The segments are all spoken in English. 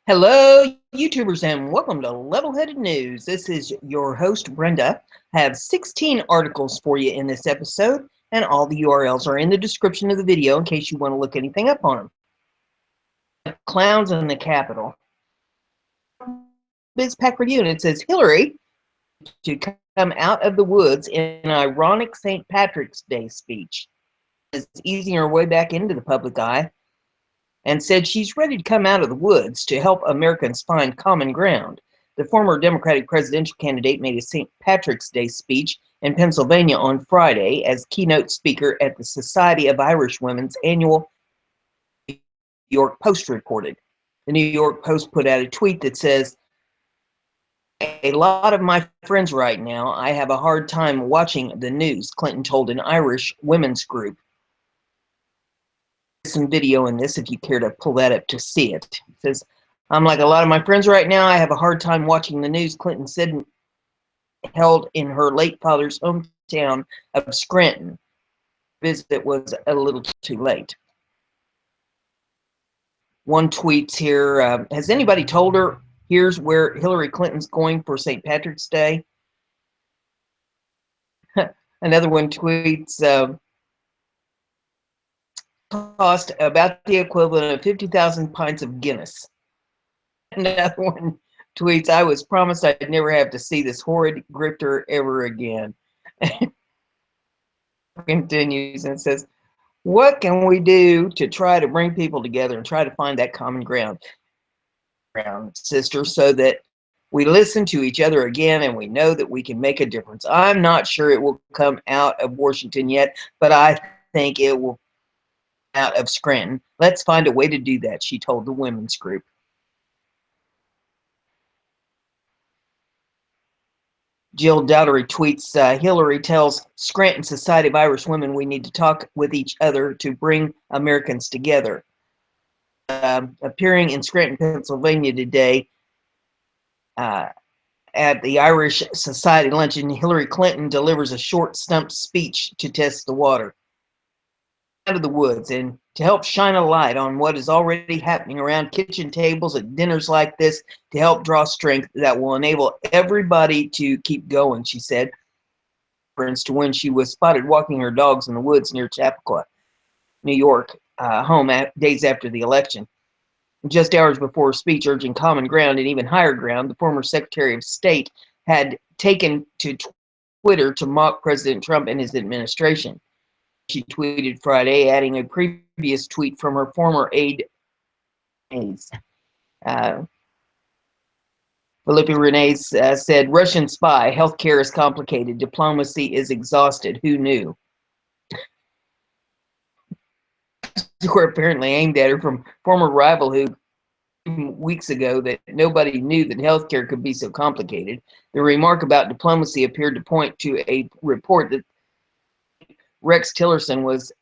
Hello, YouTubers, and welcome to Level-Headed News. This is your host, Brenda. I have 16 articles for you in this episode, and all the URLs are in the description of the video in case you want to look anything up on them. Clowns in the Capitol. BizPack Review, and it says Hillary to come out of the woods in an ironic St. Patrick's Day speech. Is easing her way back into the public eye, and said she's ready to come out of the woods to help Americans find common ground. The former Democratic presidential candidate made a St. Patrick's Day speech in Pennsylvania on Friday as keynote speaker at the Society of Irish Women's annual New York Post reported. The New York Post put out a tweet that says, "A lot of my friends right now, I have a hard time watching the news," Clinton told an Irish women's group. Some video in this if you care to pull that up to see it. It says, "I'm like a lot of my friends right now. I have a hard time watching the news," Clinton said, held in her late father's hometown of Scranton. Visit was a little too late. One tweets here, has anybody told her here's where Hillary Clinton's going for St. Patrick's Day? Another one tweets, cost about the equivalent of 50,000 pints of Guinness. Another one tweets, "I was promised I'd never have to see this horrid grifter ever again." Continues and says, "What can we do to try to bring people together and try to find that common ground, sister, so that we listen to each other again and we know that we can make a difference. I'm not sure it will come out of Washington yet, but I think it will out of Scranton. Let's find a way to do that," she told the women's group. Jill Dowdery tweets, Hillary tells Scranton Society of Irish Women we need to talk with each other to bring Americans together. Appearing in Scranton, Pennsylvania today at the Irish Society luncheon, Hillary Clinton delivers a short stump speech to test the water. Out of the woods and to help shine a light on what is already happening around kitchen tables at dinners like this, to help draw strength that will enable everybody to keep going, she said. To when she was spotted walking her dogs in the woods near Chappaqua, New York, home days after the election. Just hours before her speech urging common ground and even higher ground, the former Secretary of State had taken to Twitter to mock President Trump and his administration. She tweeted Friday, adding a previous tweet from her former aide, Philippe Renes, said, "Russian spy, healthcare is complicated, diplomacy is exhausted, who knew?" Were apparently aimed at her from former rival who weeks ago that nobody knew that healthcare could be so complicated. The remark about diplomacy appeared to point to a report that Rex Tillerson was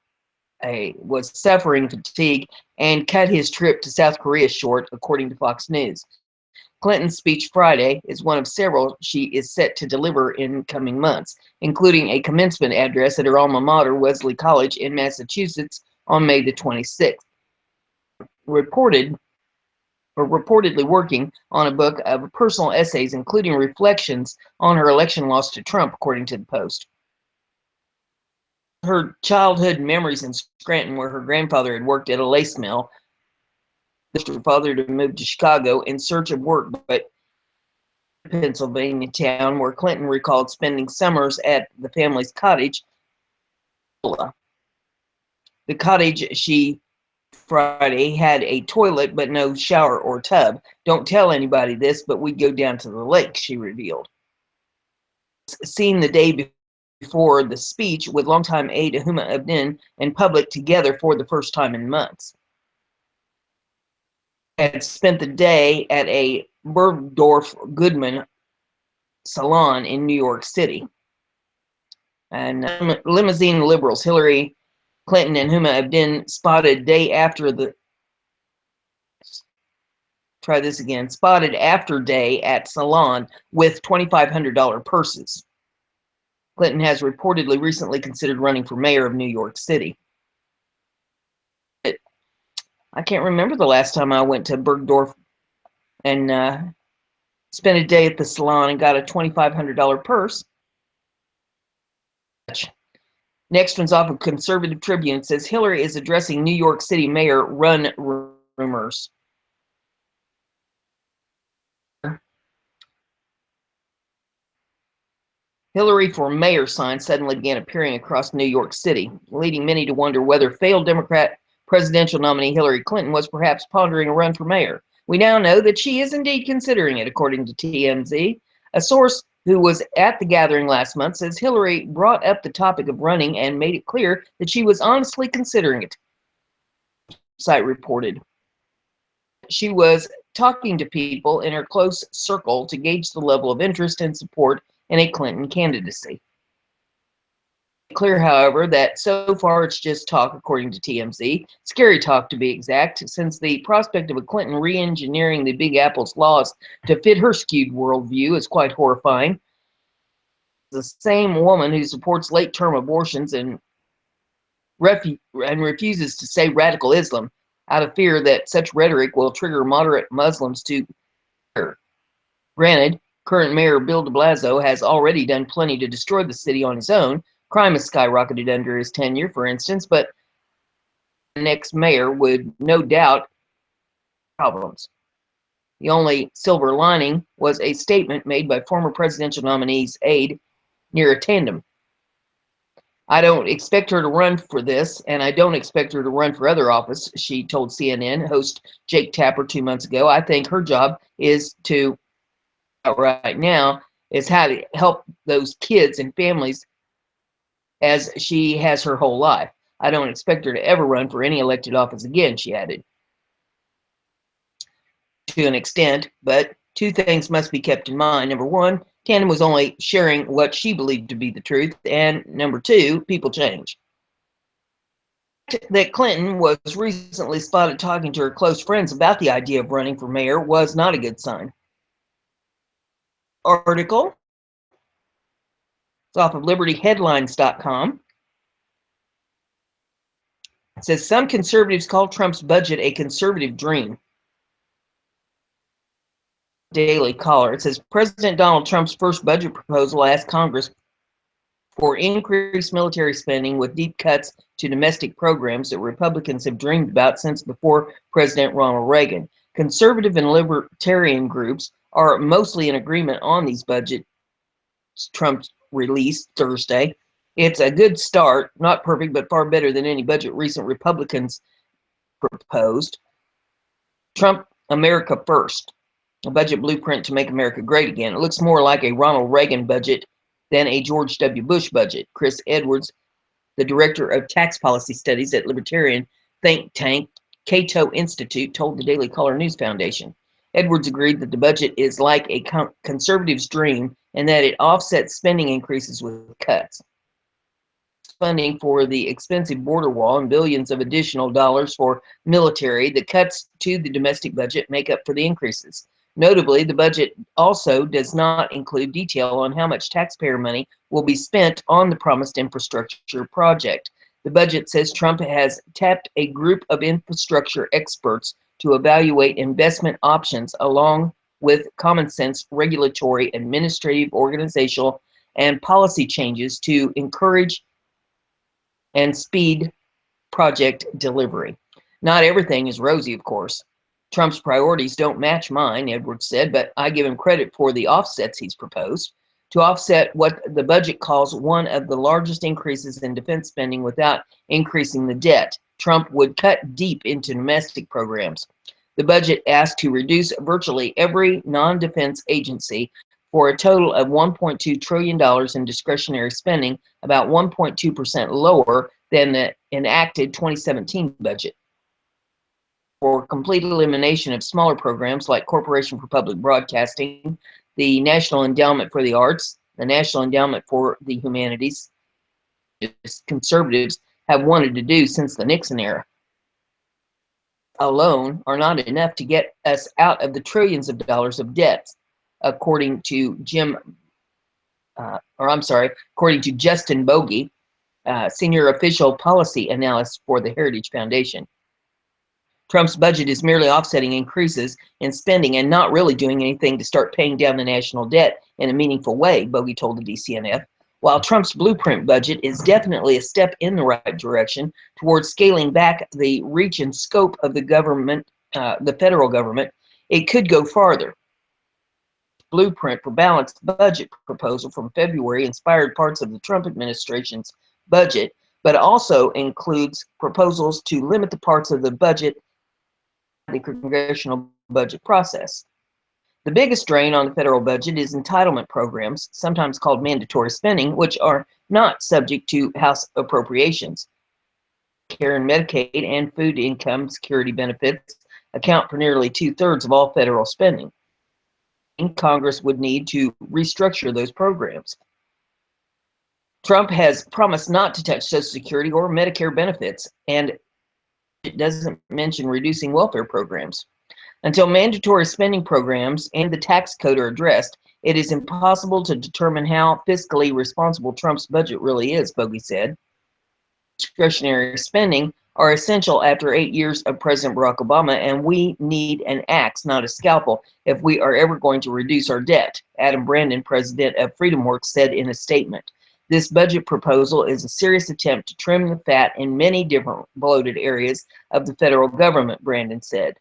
suffering fatigue and cut his trip to South Korea short, according to Fox News. Clinton's speech Friday is one of several she is set to deliver in coming months, including a commencement address at her alma mater, Wellesley College in Massachusetts, on May the 26th. Reportedly working on a book of personal essays, including reflections on her election loss to Trump, according to the Post. Her childhood memories in Scranton, where her grandfather had worked at a lace mill, her father to move to Chicago in search of work, but Pennsylvania town where Clinton recalled spending summers at the family's cottage. The cottage, she Friday, had a toilet but no shower or tub. "Don't tell anybody this, but we'd go down to the lake," she revealed. Seen the day before the speech with longtime aide Huma Abedin in public together for the first time in months. Had spent the day at a Bergdorf Goodman salon in New York City. And limousine liberals Hillary Clinton and Huma Abedin spotted after day at salon with $2,500 purses. Clinton has reportedly recently considered running for mayor of New York City. I can't remember the last time I went to Bergdorf and spent a day at the salon and got a $2,500 purse. Next one's off of Conservative Tribune. It says Hillary is addressing New York City mayor run rumors. Hillary for mayor signs suddenly began appearing across New York City, leading many to wonder whether failed Democrat presidential nominee Hillary Clinton was perhaps pondering a run for mayor. We now know that she is indeed considering it, according to TMZ. A source who was at the gathering last month says Hillary brought up the topic of running and made it clear that she was honestly considering it. The site reported she was talking to people in her close circle to gauge the level of interest and support in a Clinton candidacy. Clear, however, that so far it's just talk, according to TMZ. Scary talk, to be exact, since the prospect of a Clinton re-engineering the Big Apple's laws to fit her skewed worldview is quite horrifying. The same woman who supports late-term abortions and refuses to say radical Islam out of fear that such rhetoric will trigger moderate Muslims to her. Granted, current Mayor Bill de Blasio has already done plenty to destroy the city on his own. Crime has skyrocketed under his tenure, for instance, but the next mayor would no doubt problems. The only silver lining was a statement made by former presidential nominee's aide near a tandem. I don't expect her to run for this, and I don't expect her to run for other office, she told CNN host Jake Tapper 2 months ago. I think her job is to, right now, is how to help those kids and families as she has her whole life. I don't expect her to ever run for any elected office again, she added. To an extent, but two things must be kept in mind. Number one, Tandem was only sharing what she believed to be the truth, and number two, people change. That Clinton was recently spotted talking to her close friends about the idea of running for mayor was not a good sign. Article, it's off of libertyheadlines.com. It says some conservatives call Trump's budget a conservative dream. Daily Caller. It says President Donald Trump's first budget proposal asked Congress for increased military spending with deep cuts to domestic programs that Republicans have dreamed about since before President Ronald Reagan. Conservative and libertarian groups are mostly in agreement on these budgets Trump released Thursday. It's a good start, not perfect, but far better than any budget recent Republicans proposed. Trump America First, a budget blueprint to make America great again. It looks more like a Ronald Reagan budget than a George W. Bush budget. Chris Edwards, the director of tax policy studies at libertarian think tank Cato Institute, told the Daily Caller News Foundation. Edwards agreed that the budget is like a conservative's dream and that it offsets spending increases with cuts. Funding for the expensive border wall and billions of additional dollars for military, the cuts to the domestic budget make up for the increases. Notably, the budget also does not include detail on how much taxpayer money will be spent on the promised infrastructure project. The budget says Trump has tapped a group of infrastructure experts to evaluate investment options along with common sense regulatory, administrative, organizational, and policy changes to encourage and speed project delivery. Not everything is rosy, of course. Trump's priorities don't match mine, Edwards said, but I give him credit for the offsets he's proposed. To offset what the budget calls one of the largest increases in defense spending without increasing the debt, Trump would cut deep into domestic programs. The budget asked to reduce virtually every non-defense agency for a total of $1.2 trillion in discretionary spending, about 1.2% lower than the enacted 2017 budget. For complete elimination of smaller programs like Corporation for Public Broadcasting, the National Endowment for the Arts, the National Endowment for the Humanities, conservatives have wanted to do since the Nixon era. Alone are not enough to get us out of the trillions of dollars of debt, according to according to Justin Bogie, senior official policy analyst for the Heritage Foundation. Trump's budget is merely offsetting increases in spending and not really doing anything to start paying down the national debt in a meaningful way, Bogey told the DCNF. While Trump's blueprint budget is definitely a step in the right direction towards scaling back the reach and scope of the government, the federal government, it could go farther. Blueprint for Balanced Budget proposal from February inspired parts of the Trump administration's budget, but also includes proposals to limit the parts of the budget the congressional budget process. The biggest drain on the federal budget is entitlement programs, sometimes called mandatory spending, which are not subject to House appropriations. Medicare and Medicaid and food income security benefits account for nearly 2/3 of all federal spending. Congress would need to restructure those programs. Trump has promised not to touch Social Security or Medicare benefits, and it doesn't mention reducing welfare programs. Until mandatory spending programs and the tax code are addressed, it is impossible to determine how fiscally responsible Trump's budget really is, Bogey said. Discretionary spending are essential after 8 years of President Barack Obama, and we need an axe, not a scalpel, if we are ever going to reduce our debt, Adam Brenda, president of FreedomWorks, said in a statement. This budget proposal is a serious attempt to trim the fat in many different bloated areas of the federal government, Brandon said.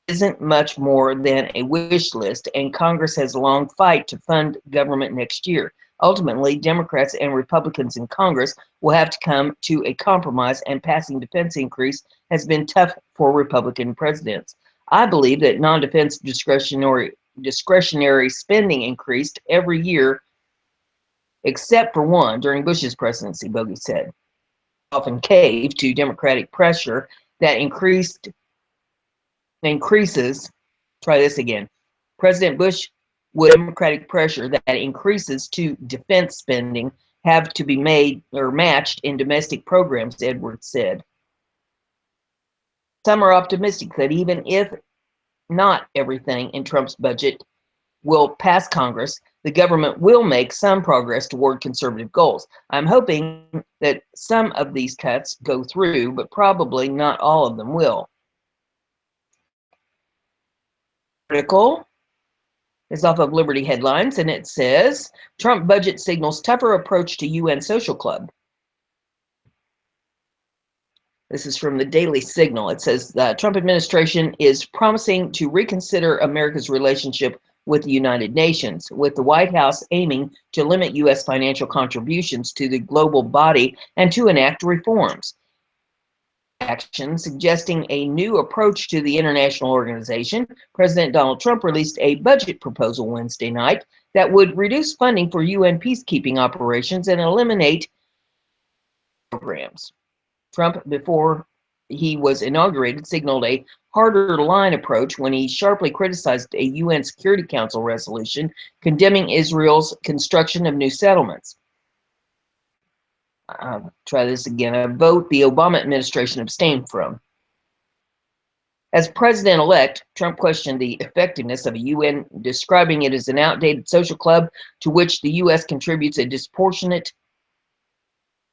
Isn't much more than a wish list, and Congress has a long fight to fund government next year. Ultimately, Democrats and Republicans in Congress will have to come to a compromise, and passing defense increase has been tough for Republican presidents. I believe that non-defense discretionary spending increased every year except for one during Bush's presidency, Bogey said. Often caved to Democratic pressure that increases. Try this again. President Bush would Democratic pressure that increases to defense spending have to be made or matched in domestic programs, Edwards said. Some are optimistic that even if not everything in Trump's budget will pass Congress, the government will make some progress toward conservative goals. I'm hoping that some of these cuts go through, but probably not all of them will. Article is off of Liberty Headlines, and it says, Trump budget signals tougher approach to UN social club. This is from the Daily Signal. It says the Trump administration is promising to reconsider America's relationship with the United Nations, with the White House aiming to limit U.S. financial contributions to the global body and to enact reforms. Action suggesting a new approach to the international organization, President Donald Trump released a budget proposal Wednesday night that would reduce funding for UN peacekeeping operations and eliminate programs. Trump, before he was inaugurated, signaled a harder line approach when he sharply criticized a UN Security Council resolution condemning Israel's construction of new settlements. Try this again. A vote the Obama administration abstained from. As president-elect, Trump questioned the effectiveness of a UN, describing it as an outdated social club to which the U.S. contributes a disproportionate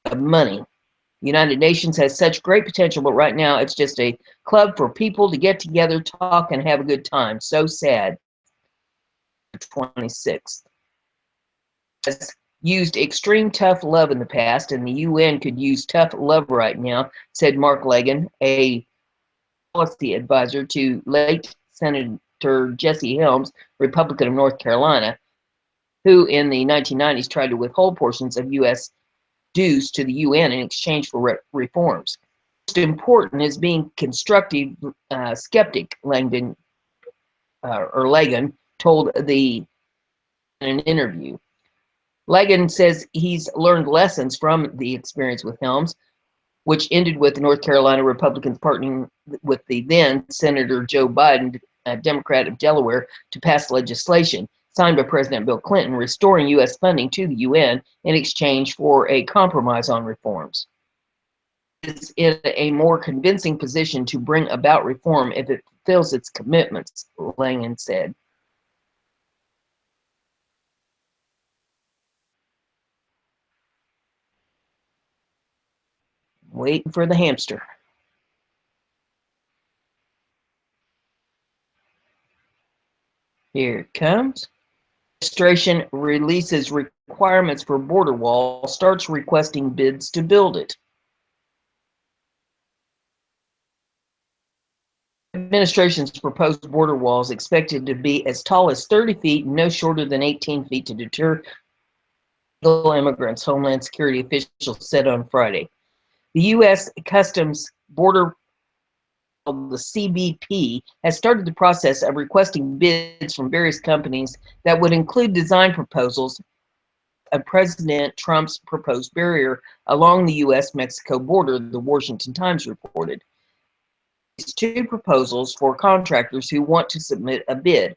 amount of money. The United Nations has such great potential, but right now it's just a club for people to get together, talk, and have a good time. So sad. 26th. Has used extreme tough love in the past, and the UN could use tough love right now, said Mark Lagan, a policy advisor to late Senator Jesse Helms, Republican of North Carolina, who in the 1990s tried to withhold portions of U.S. dues to the UN in exchange for reforms. Most important is being constructive skeptic, Lagan told in an interview. Lagan says he's learned lessons from the experience with Helms, which ended with the North Carolina Republicans partnering with the then Senator Joe Biden, a Democrat of Delaware, to pass legislation signed by President Bill Clinton restoring U.S. funding to the UN in exchange for a compromise on reforms. It's in a more convincing position to bring about reform if it fulfills its commitments, Lagan said. Waiting for the hamster. Here it comes. Administration releases requirements for border wall, starts requesting bids to build it. Administration's proposed border wall is expected to be as tall as 30 feet and no shorter than 18 feet to deter illegal immigrants, Homeland Security officials said on Friday. The U.S. Customs Border, the CBP, has started the process of requesting bids from various companies that would include design proposals of President Trump's proposed barrier along the U.S.-Mexico border, the Washington Times reported. These two proposals for contractors who want to submit a bid: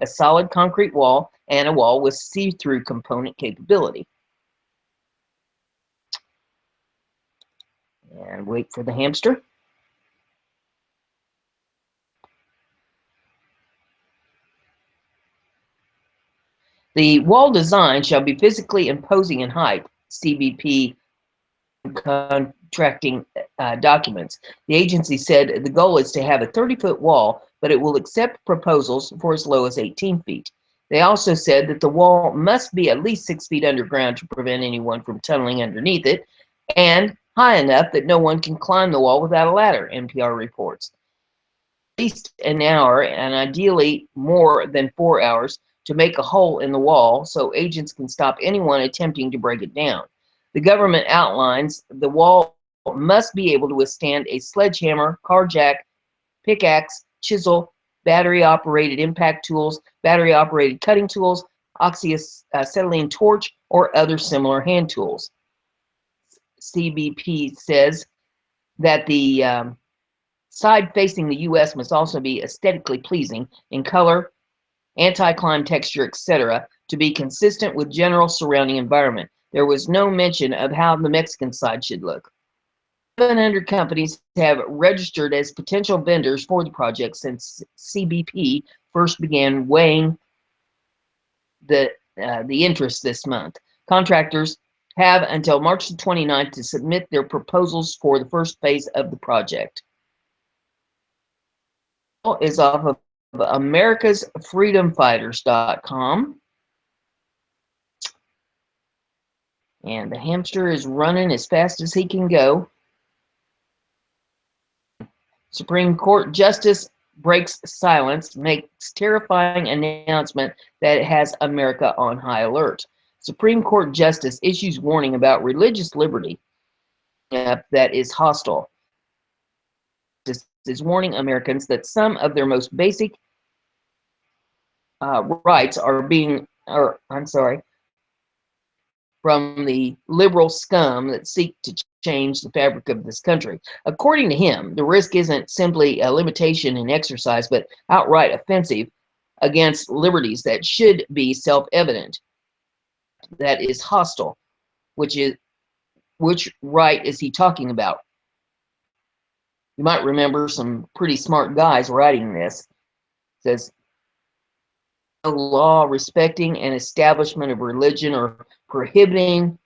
a solid concrete wall and a wall with see-through component capability. And wait for the hamster. The wall design shall be physically imposing in height, CBP contracting documents. The agency said the goal is to have a 30-foot wall, but it will accept proposals for as low as 18 feet. They also said that the wall must be at least 6 feet underground to prevent anyone from tunneling underneath it, and high enough that no one can climb the wall without a ladder, NPR reports. At least an hour, and ideally more than 4 hours, to make a hole in the wall so agents can stop anyone attempting to break it down. The government outlines the wall must be able to withstand a sledgehammer, car jack, pickaxe, chisel, battery-operated impact tools, battery-operated cutting tools, oxyacetylene torch, or other similar hand tools. CBP says that the side facing the U.S. must also be aesthetically pleasing in color, anti-climb texture, etc., to be consistent with general surrounding environment. There was no mention of how the Mexican side should look. 700 companies have registered as potential vendors for the project since CBP first began weighing the interest this month. Contractors have until March 29th to submit their proposals for the first phase of the project. Is off of americasfreedomfighters.com. And the hamster is running as fast as he can go. Supreme Court Justice breaks silence, makes terrifying announcement that has America on high alert. Supreme Court Justice issues warning about religious liberty that is hostile. This is warning Americans that some of their most basic rights are being, from the liberal scum that seek to change the fabric of this country. According to him, the risk isn't simply a limitation in exercise, but outright offensive against liberties that should be self-evident. That is hostile. Which right is he talking about? You might remember some pretty smart guys writing this. It says, no law respecting an establishment of religion or prohibiting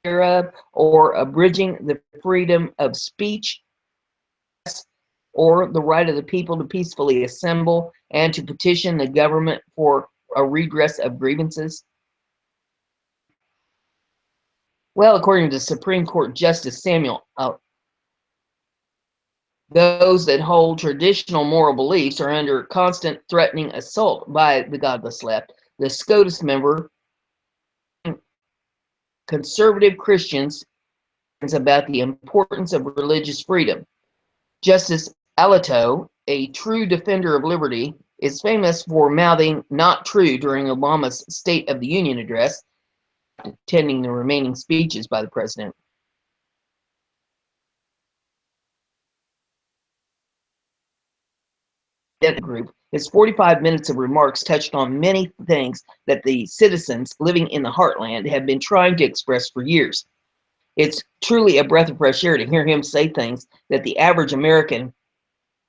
thereof or abridging the freedom of speech or the right of the people to peacefully assemble and to petition the government for a redress of grievances. Well, according to Supreme Court Justice Samuel, those that hold traditional moral beliefs are under constant threatening assault by the godless left. The SCOTUS member, conservative Christians, about the importance of religious freedom. Justice Alito, a true defender of liberty, is famous for mouthing "not true" during Obama's State of the Union address, attending the remaining speeches by the president. That group, his 45 minutes of remarks touched on many things that the citizens living in the heartland have been trying to express for years. It's truly a breath of fresh air to hear him say things that the average American,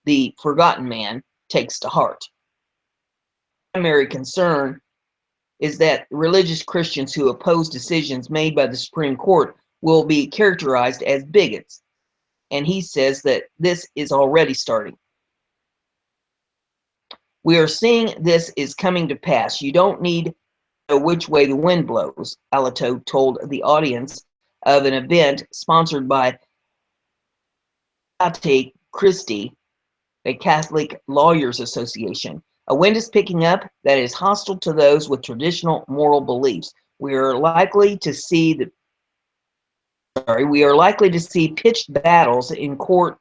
the forgotten man, takes to heart. Primary concern is that religious Christians who oppose decisions made by the Supreme Court will be characterized as bigots, and he says that this is already starting. We are seeing this is coming to pass. You don't need to know which way the wind blows, Alito told the audience of an event sponsored by Ate Christie, a Catholic Lawyers Association. A wind is picking up that is hostile to those with traditional moral beliefs. We are likely to see pitched battles in courts,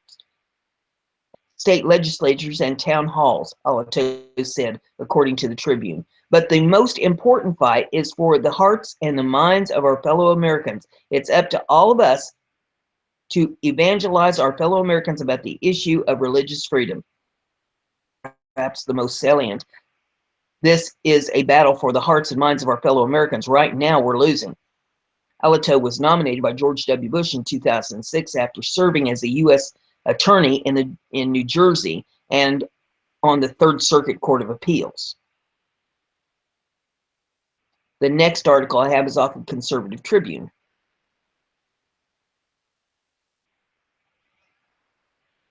state legislatures, and town halls, Alito said, according to the Tribune. But the most important fight is for the hearts and the minds of our fellow Americans. It's up to all of us to evangelize our fellow Americans about the issue of religious freedom. Perhaps the most salient. This is a battle for the hearts and minds of our fellow Americans. Right now, we're losing. Alito was nominated by George W. Bush in 2006 after serving as a U.S. attorney in New Jersey and on the Third Circuit Court of Appeals. The next article I have is off of Conservative Tribune.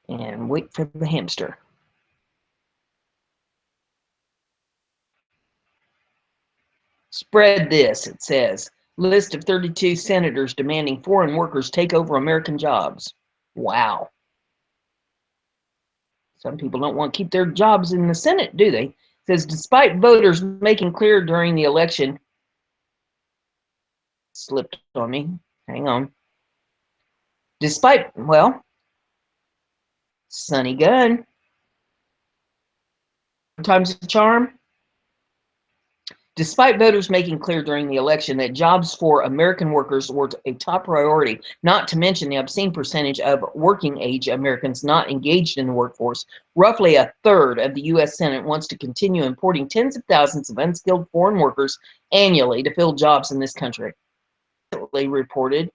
And wait for the hamster. Spread this, it says. List of 32 senators demanding foreign workers take over American jobs. Wow. Some people don't want to keep their jobs in the Senate, do they? It says, despite voters making clear during the election, slipped on me. Hang on. Despite, well, Sonny Gunn. Time's a charm. Despite voters making clear during the election that jobs for American workers were a top priority, not to mention the obscene percentage of working-age Americans not engaged in the workforce, roughly a third of the U.S. Senate wants to continue importing tens of thousands of unskilled foreign workers annually to fill jobs in this country. Reported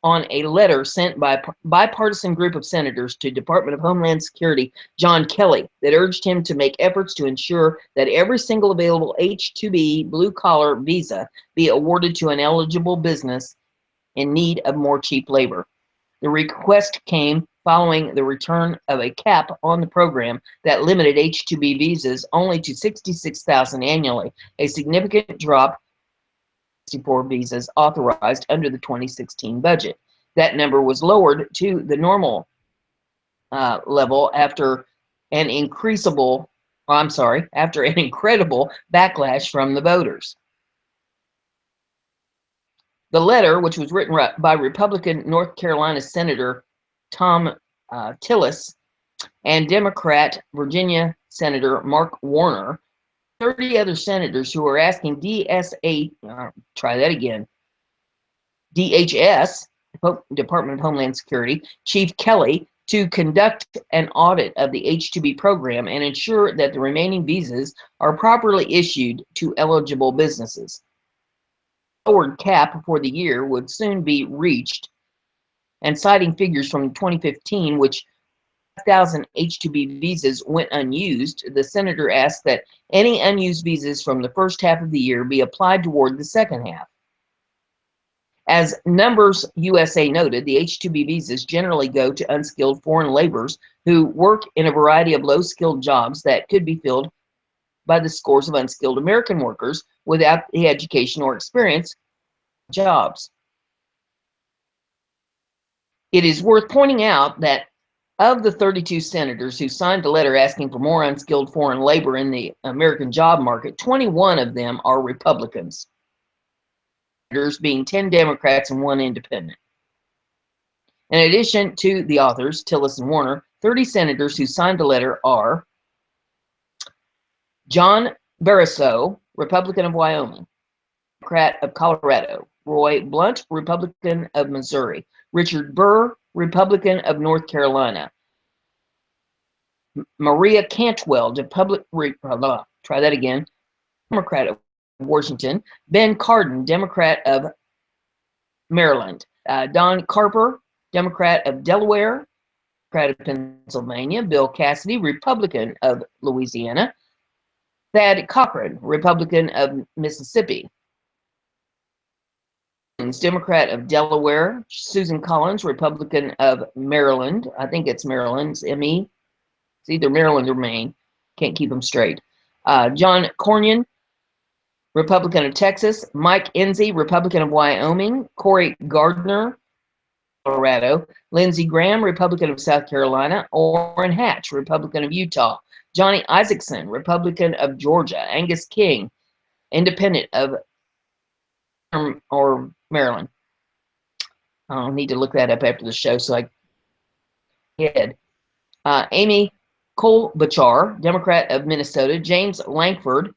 on a letter sent by a bipartisan group of senators to Department of Homeland Security John Kelly that urged him to make efforts to ensure that every single available H-2B blue-collar visa be awarded to an eligible business in need of more cheap labor. The request came following the return of a cap on the program that limited H-2B visas only to 66,000 annually, a significant drop 64 visas authorized under the 2016 budget. That number was lowered to the normal level after an incredible backlash from the voters. The letter, which was written by Republican North Carolina Senator Tom Tillis and Democrat Virginia Senator Mark Warner, 30 other senators who are asking DHS, Department of Homeland Security, Chief Kelly, to conduct an audit of the H-2B program and ensure that the remaining visas are properly issued to eligible businesses. The lowered cap for the year would soon be reached, and citing figures from 2015, which 5,000 H-2B visas went unused, the senator asked that any unused visas from the first half of the year be applied toward the second half. As Numbers USA noted, the H-2B visas generally go to unskilled foreign laborers who work in a variety of low-skilled jobs that could be filled by the scores of unskilled American workers without the education or experience jobs. It is worth pointing out that of the 32 senators who signed a letter asking for more unskilled foreign labor in the American job market, 21 of them are Republicans, being 10 Democrats and 1 independent. In addition to the authors, Tillis and Warner, 30 senators who signed a letter are John Barrasso, Republican of Wyoming, Democrat of Colorado, Roy Blunt, Republican of Missouri, Richard Burr, Republican of North Carolina, Maria Cantwell, Democrat of Washington, Ben Cardin, Democrat of Maryland, Don Carper, Democrat of Delaware, Democrat of Pennsylvania, Bill Cassidy, Republican of Louisiana, Thad Cochran, Republican of Mississippi, Democrat of Delaware, Susan Collins, Republican of Maryland, I think it's Maryland's ME, it's either Maryland or Maine, Can't keep them straight. John Cornyn, Republican of Texas. Mike Enzi, Republican of Wyoming. Cory Gardner, Colorado. Lindsey Graham, Republican of South Carolina. Orrin Hatch, Republican of Utah. Johnny Isakson, Republican of Georgia. Angus King, Independent of Maryland. I'll need to look that up after the show so I get. Amy Klobuchar, Democrat of Minnesota. James Lankford,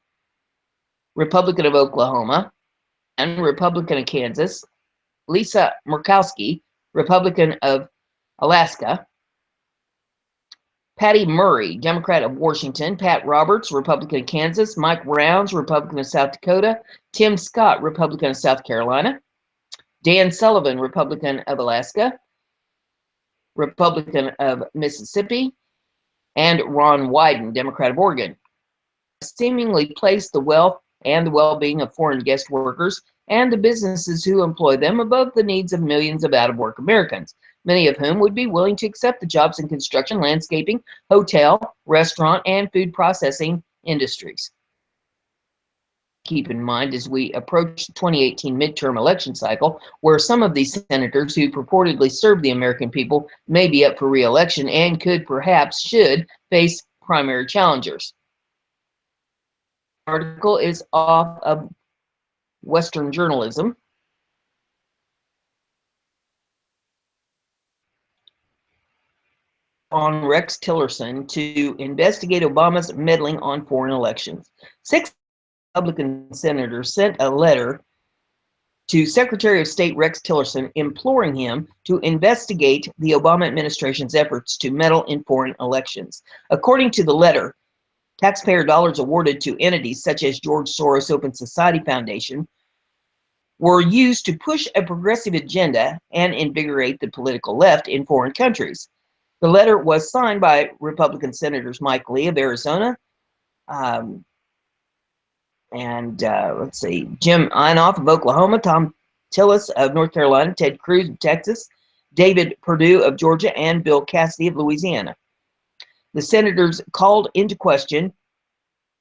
Republican of Oklahoma and Republican of Kansas. Lisa Murkowski, Republican of Alaska. Patty Murray, Democrat of Washington. Pat Roberts, Republican of Kansas. Mike Rounds, Republican of South Dakota. Tim Scott, Republican of South Carolina. Dan Sullivan, Republican of Alaska. Republican of Mississippi. And Ron Wyden, Democrat of Oregon. Seemingly place the wealth and the well-being of foreign guest workers and the businesses who employ them above the needs of millions of out-of-work Americans, many of whom would be willing to accept the jobs in construction, landscaping, hotel, restaurant, and food processing industries. Keep in mind as we approach the 2018 midterm election cycle, where some of these senators who purportedly serve the American people may be up for re-election and should face primary challengers. Article is off of Western Journalism. On Rex Tillerson to investigate Obama's meddling on foreign elections. 6 Republican senators sent a letter to Secretary of State Rex Tillerson imploring him to investigate the Obama administration's efforts to meddle in foreign elections. According to the letter, taxpayer dollars awarded to entities such as George Soros Open Society Foundation were used to push a progressive agenda and invigorate the political left in foreign countries. The letter was signed by Republican Senators Mike Lee of Arizona, Jim Inhofe of Oklahoma, Tom Tillis of North Carolina, Ted Cruz of Texas, David Perdue of Georgia, and Bill Cassidy of Louisiana. The senators called into question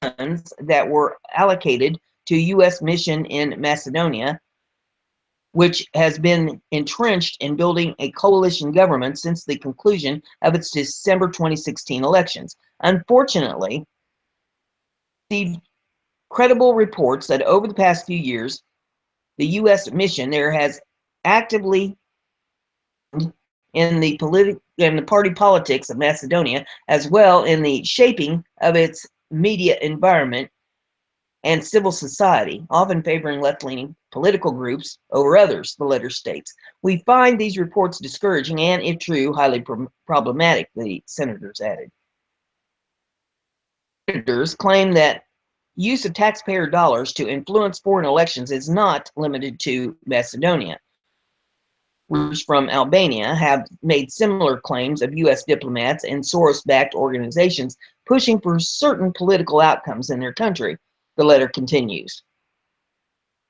funds that were allocated to U.S. mission in Macedonia, which has been entrenched in building a coalition government since the conclusion of its December 2016 elections. Unfortunately, the credible reports that over the past few years, the U.S. mission there has actively in the party politics of Macedonia, as well in the shaping of its media environment and civil society, often favoring left-leaning political groups over others, the letter states. We find these reports discouraging and, if true, highly problematic, the senators added. Senators claim that use of taxpayer dollars to influence foreign elections is not limited to Macedonia. From Albania have made similar claims of U.S. diplomats and Soros-backed organizations pushing for certain political outcomes in their country. The letter continues.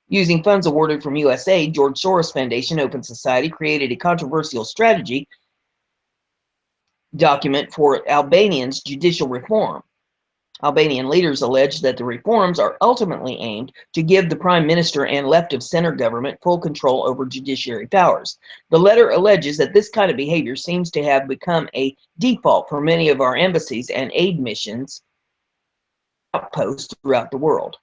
Using funds awarded from USAID, George Soros Foundation Open Society created a controversial strategy document for Albanians' judicial reform. Albanian leaders allege that the reforms are ultimately aimed to give the prime minister and left-of-center government full control over judiciary powers. The letter alleges that this kind of behavior seems to have become a default for many of our embassies and aid missions outposts throughout the world.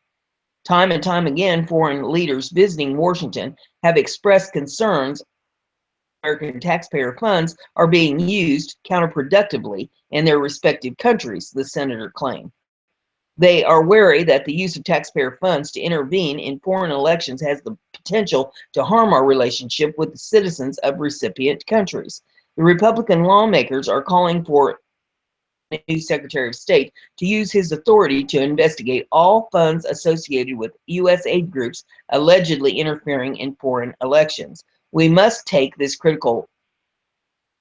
Time and time again, foreign leaders visiting Washington have expressed concerns American taxpayer funds are being used counterproductively in their respective countries, the senator claimed. They are wary that the use of taxpayer funds to intervene in foreign elections has the potential to harm our relationship with the citizens of recipient countries. The Republican lawmakers are calling for the new Secretary of State to use his authority to investigate all funds associated with U.S. aid groups allegedly interfering in foreign elections. We must take this critical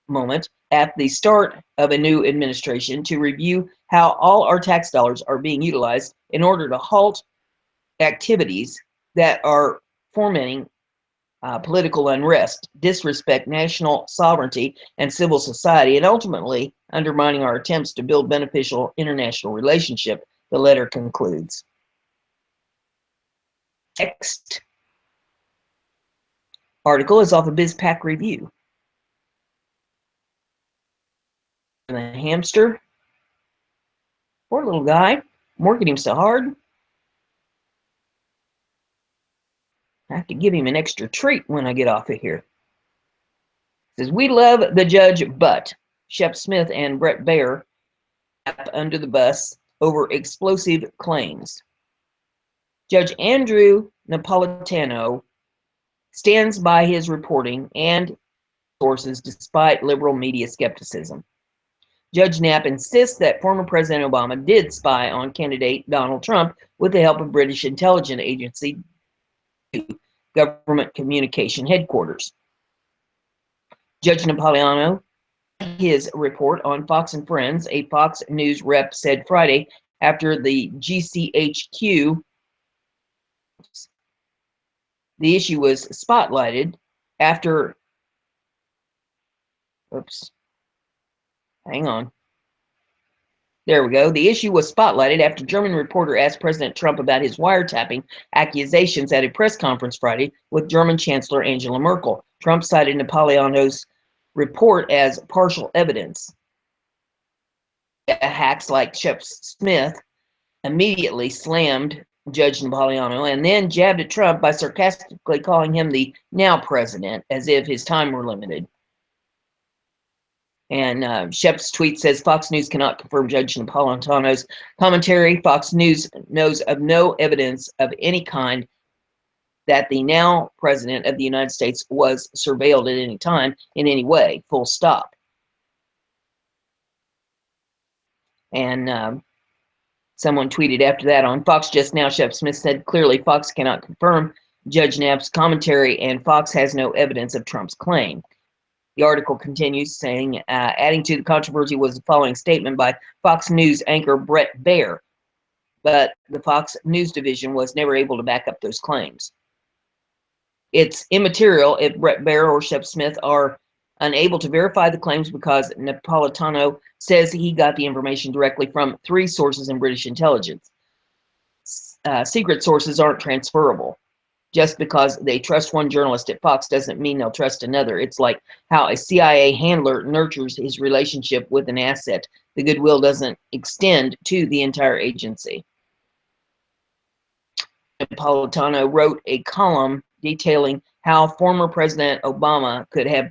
moment at the start of a new administration to review how all our tax dollars are being utilized in order to halt activities that are fomenting political unrest, disrespect national sovereignty and civil society, and ultimately undermining our attempts to build beneficial international relationship, the letter concludes. Next article is off of BizPac Review. And the hamster, poor little guy, working himself hard. I have to give him an extra treat when I get off of here. It says, we love the judge, but Shep Smith and Brett Baer under the bus over explosive claims. Judge Andrew Napolitano stands by his reporting and sources despite liberal media skepticism. Judge Knapp insists that former President Obama did spy on candidate Donald Trump with the help of British intelligence agency government communication headquarters. Judge Napolitano, his report on Fox and Friends, a Fox News rep said Friday after the GCHQ, the issue was spotlighted after, hang on. There we go. The issue was spotlighted after German reporter asked President Trump about his wiretapping accusations at a press conference Friday with German Chancellor Angela Merkel. Trump cited Napolitano's report as partial evidence. Hacks like Shep Smith immediately slammed Judge Napolitano and then jabbed at Trump by sarcastically calling him the now president, as if his time were limited. And Shep's tweet says, Fox News cannot confirm Judge Napolitano's commentary. Fox News knows of no evidence of any kind that the now president of the United States was surveilled at any time in any way, full stop. And someone tweeted after that on Fox just now, Shep Smith said, clearly Fox cannot confirm Judge Knapp's commentary and Fox has no evidence of Trump's claim. The article continues saying, adding to the controversy was the following statement by Fox News anchor Brett Baer, but the Fox News division was never able to back up those claims. It's immaterial if Brett Baer or Shep Smith are unable to verify the claims because Napolitano says he got the information directly from 3 sources in British intelligence. Secret sources aren't transferable. Just because they trust one journalist at Fox doesn't mean they'll trust another. It's like how a CIA handler nurtures his relationship with an asset. The goodwill doesn't extend to the entire agency. Napolitano wrote a column detailing how former President Obama could have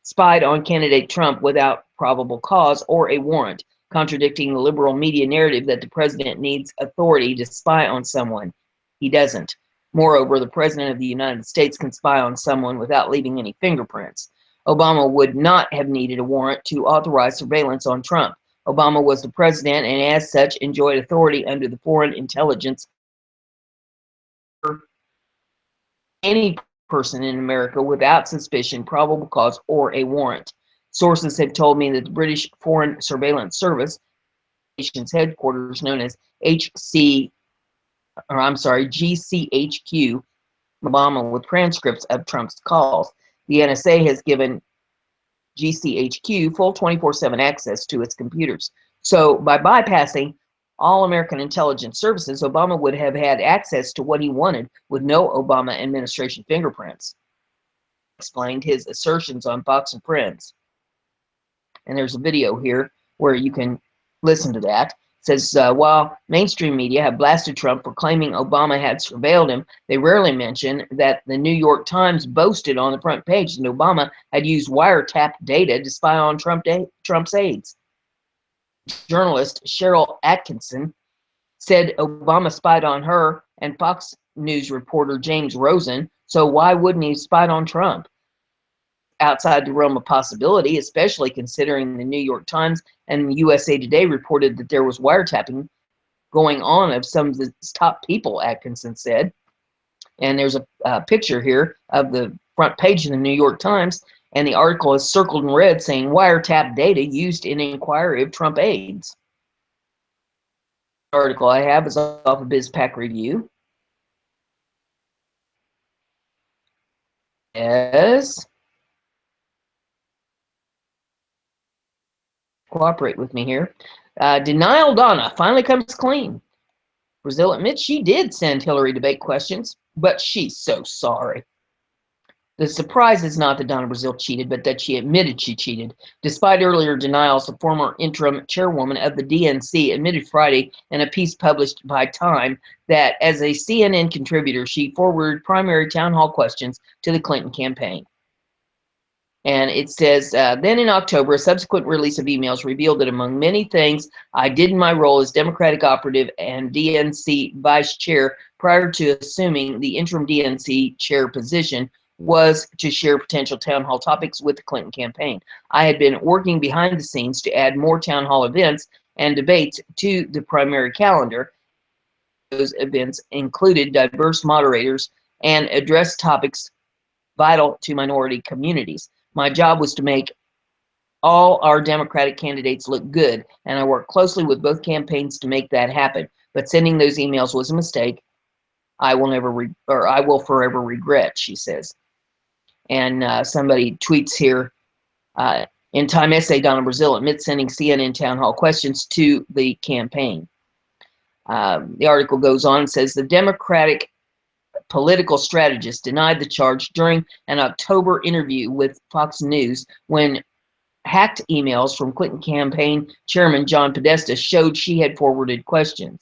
spied on candidate Trump without probable cause or a warrant, contradicting the liberal media narrative that the president needs authority to spy on someone. He doesn't. Moreover, the President of the United States can spy on someone without leaving any fingerprints. Obama would not have needed a warrant to authorize surveillance on Trump. Obama was the president and as such enjoyed authority under the Foreign Intelligence. Any person in America without suspicion, probable cause, or a warrant. Sources have told me that the British Foreign Surveillance Service, nation's headquarters known as GCHQ, Obama with transcripts of Trump's calls. The NSA has given GCHQ full 24/7 access to its computers. So by bypassing all American intelligence services, Obama would have had access to what he wanted with no Obama administration fingerprints. Explained his assertions on Fox and Friends. And there's a video here where you can listen to that. It says, while mainstream media have blasted Trump for claiming Obama had surveilled him, they rarely mention that the New York Times boasted on the front page that Obama had used wiretap data to spy on Trump's aides. Journalist Cheryl Atkinson said Obama spied on her and Fox News reporter James Rosen, so why wouldn't he spied on Trump? Outside the realm of possibility, especially considering the New York Times and USA Today reported that there was wiretapping going on of some of the top people, Atkinson said. And there's a picture here of the front page of the New York Times, and the article is circled in red saying wiretap data used in inquiry of Trump aides. The article I have is off of BizPac Review. says, cooperate with me here. Denial Donna finally comes clean. Brazil admits she did send Hillary debate questions, but she's so sorry. The surprise is not that Donna Brazil cheated, but that she admitted she cheated. Despite earlier denials, the former interim chairwoman of the DNC admitted Friday in a piece published by Time that as a CNN contributor, she forwarded primary town hall questions to the Clinton campaign. And it says, then in October, a subsequent release of emails revealed that among many things I did in my role as Democratic operative and DNC vice chair prior to assuming the interim DNC chair position was to share potential town hall topics with the Clinton campaign. I had been working behind the scenes to add more town hall events and debates to the primary calendar. Those events included diverse moderators and address topics vital to minority communities. My job was to make all our Democratic candidates look good, and I worked closely with both campaigns to make that happen. But sending those emails was a mistake. I will forever regret, she says. And somebody tweets here, in Time essay, Donna Brazil admits sending CNN town hall questions to the campaign. The article goes on and says the Democratic political strategist denied the charge during an October interview with Fox News when hacked emails from Clinton campaign chairman John Podesta showed she had forwarded questions.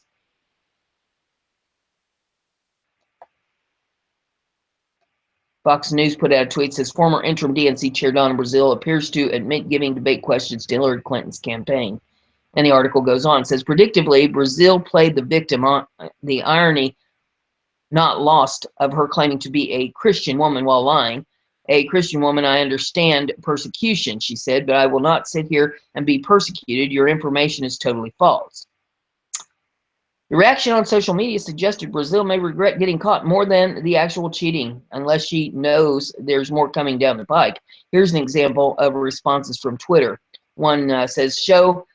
Fox News put out a tweet that says former interim DNC chair Donna Brazil appears to admit giving debate questions to Hillary Clinton's campaign. And the article goes on, it says, predictably, Brazil played the victim on the irony not lost of her claiming to be a Christian woman while lying. A Christian woman, I understand persecution, she said, but I will not sit here and be persecuted. Your information is totally false. The reaction on social media suggested Brazil may regret getting caught more than the actual cheating, unless she knows there's more coming down the pike. Here's an example of responses from Twitter. One says, show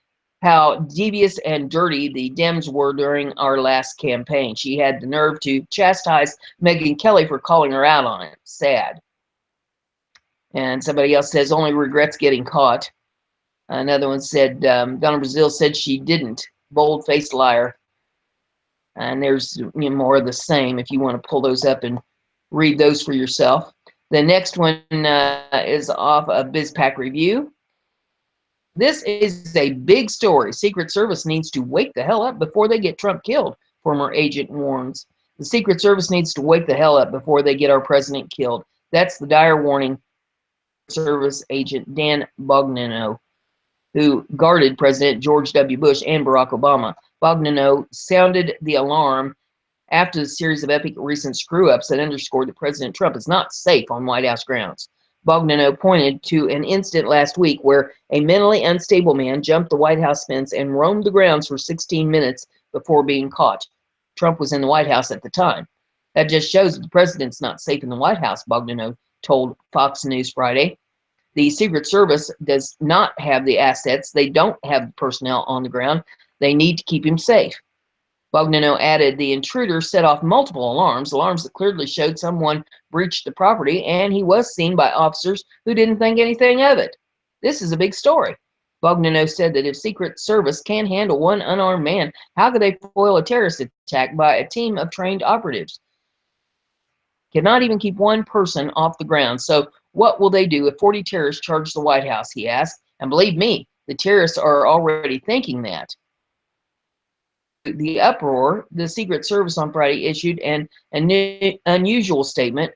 how devious and dirty the Dems were during our last campaign. She had the nerve to chastise Megyn Kelly for calling her out on it. Sad. And somebody else says, only regrets getting caught. Another one said, Donna Brazil said she didn't. Bold-faced liar. And there's more of the same if you want to pull those up and read those for yourself. The next one is off of BizPack Review. This is a big story. Secret Service needs to wake the hell up before they get Trump killed, former agent warns. The Secret Service needs to wake the hell up before they get our president killed. That's the dire warning Service agent Dan Bogdanano, who guarded President George W. Bush and Barack Obama. Bogdanano sounded the alarm after the series of epic recent screw-ups that underscored that President Trump is not safe on White House grounds. Bogdanano pointed to an incident last week where a mentally unstable man jumped the White House fence and roamed the grounds for 16 minutes before being caught. Trump was in the White House at the time. That just shows that the president's not safe in the White House, Bogdanano told Fox News Friday. The Secret Service does not have the assets. They don't have the personnel on the ground. They need to keep him safe. Bogdanano added the intruder set off multiple alarms that clearly showed someone breached the property, and he was seen by officers who didn't think anything of it. This is a big story. Bogdanano said that if Secret Service can't handle one unarmed man, how could they foil a terrorist attack by a team of trained operatives? Cannot even keep one person off the ground. So what will they do if 40 terrorists charge the White House, he asked. And believe me, the terrorists are already thinking that. The uproar, the Secret Service on Friday issued an unusual statement